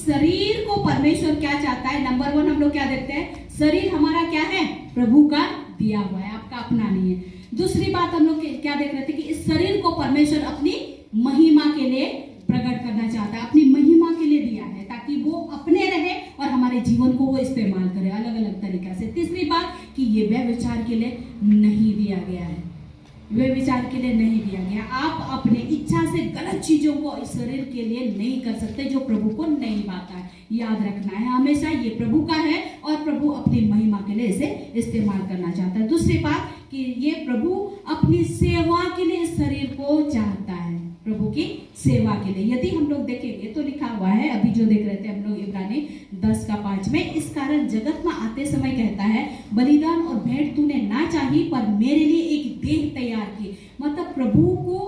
शरीर को परमेश्वर क्या चाहता है, नंबर 1 हम लोग क्या देखते हैं, शरीर हमारा क्या है, प्रभु का दिया हुआ है, आपका अपना नहीं है। दूसरी बात हम लोग क्या देख रहे थे कि इस शरीर को परमेश्वर अपनी महिमा के लिए प्रकट करना चाहता है, अपनी महिमा के लिए दिया है ताकि वो अपने रहे और हमारे जीवन को वो इस्तेमाल करे अलग अलग तरीका से। तीसरी बात कि ये व्यभिचार के लिए नहीं दिया गया है, व्यभिचार के लिए नहीं दिया गया। आप अपने इच्छा से गलत चीजों को इस शरीर के लिए नहीं कर सकते जो प्रभु को नहीं भाता है। याद रखना है हमेशा ये प्रभु का है और प्रभु अपनी महिमा के लिए इसे इस्तेमाल करना चाहता है। दूसरी बात कि ये प्रभु अपनी सेवा के लिए इस शरीर को चाहता है, प्रभु की सेवा के लिए। यदि हम लोग देखेंगे तो लिखा हुआ है, अभी जो देख रहे थे हम लोग इब्रानी 10:5 में, इस कारण जगत में आते समय कहता है बलिदान और भेंट तूने ना चाही पर मेरे लिए एक देह तैयार की। मतलब प्रभु को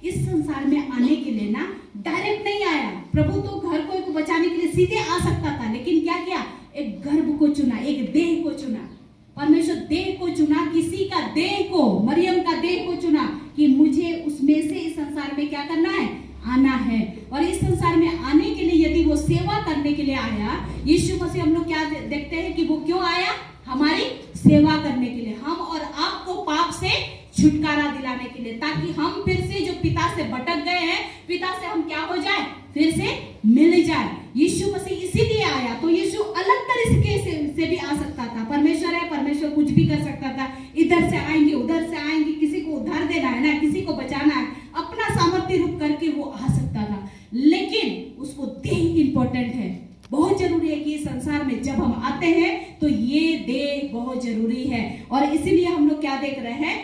इस संसार में आने के लिए ना डायरेक्ट नहीं आया, प्रभु तो घर को बचाने के लिए सीधे आ सकता था, लेकिन क्या किया, एक गर्भ को चुना, एक देह को चुना। परमेश्वर देह को चुना, किसी का देह को, मरियम का देह को चुना कि मुझे उसमें से इस संसार में क्या करना है, आना है। और इस संसार में आने के लिए यदि वो सेवा करने के लिए आया, यीशु मसीह हम लोग क्या देखते हैं कि वो क्यों आया, हमारी सेवा करने के लिए, हम और आपको पाप से छुटकारा दिलाने के लिए, ताकि हम फिर से जो पिता से भटक गए हैं, पिता से हम क्या हो जाए, फिर से मिल जाए। यीशु मसीह इसीलिए आया। तो यीशु अलग तरीके से भी आ सकता था, परमेश्वर है, परमेश्वर कुछ भी कर सकता था, इधर से आएंगे उधर से आएंगे, किसी को उद्धार देना है ना, किसी को बचाना है, अपना सामर्थ्य रूप करके वो आ सकता था, लेकिन उसको देह इंपॉर्टेंट है। बहुत जरूरी है कि संसार में जब हम आते हैं तो ये देह बहुत जरूरी है। और इसीलिए हम लोग क्या देख रहे हैं,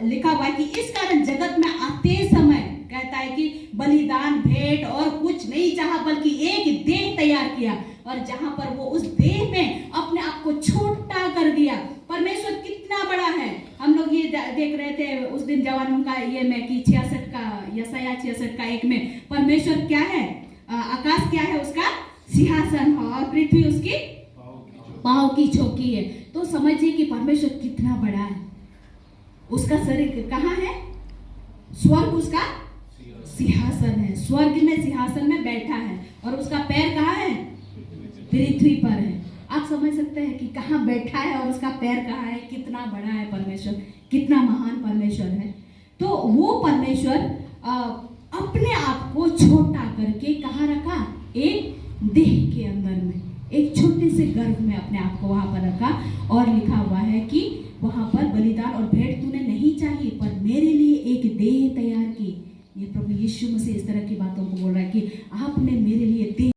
लिखा हुआ है कि इस कारण जगत में आते समय कहता है कि बलिदान भेंट और कुछ नहीं चाहा बल्कि एक देह तैयार किया, और जहां पर वो उस देह में अपने आप को छोटा कर दिया। परमेश्वर कितना बड़ा है। हम लोग ये देख रहे थे उस दिन जवानों का ये में कि 66 का यशायाह 66 का 1 में, परमेश्वर क्या है, आकाश क्या है, उसका सिंहासन है और पृथ्वी उसकी पांव की चौकी है। तो समझिए कि परमेश्वर कितना बड़ा है। उसका शरीर कहाँ है, स्वर्ग उसका सिंहासन है, स्वर्ग में सिंहासन में बैठा है, और उसका पैर कहाँ है, पृथ्वी पर है। आप समझ सकते हैं कि कहाँ बैठा है और उसका पैर कहाँ है, कितना बड़ा है परमेश्वर, कितना महान परमेश्वर है। तो वो परमेश्वर अपने आप को छोटा करके कहाँ रखा, एक देह के अंदर में, एक छोटे से गर्भ में अपने आप को वहां पर रखा। और लिखा हुआ है कि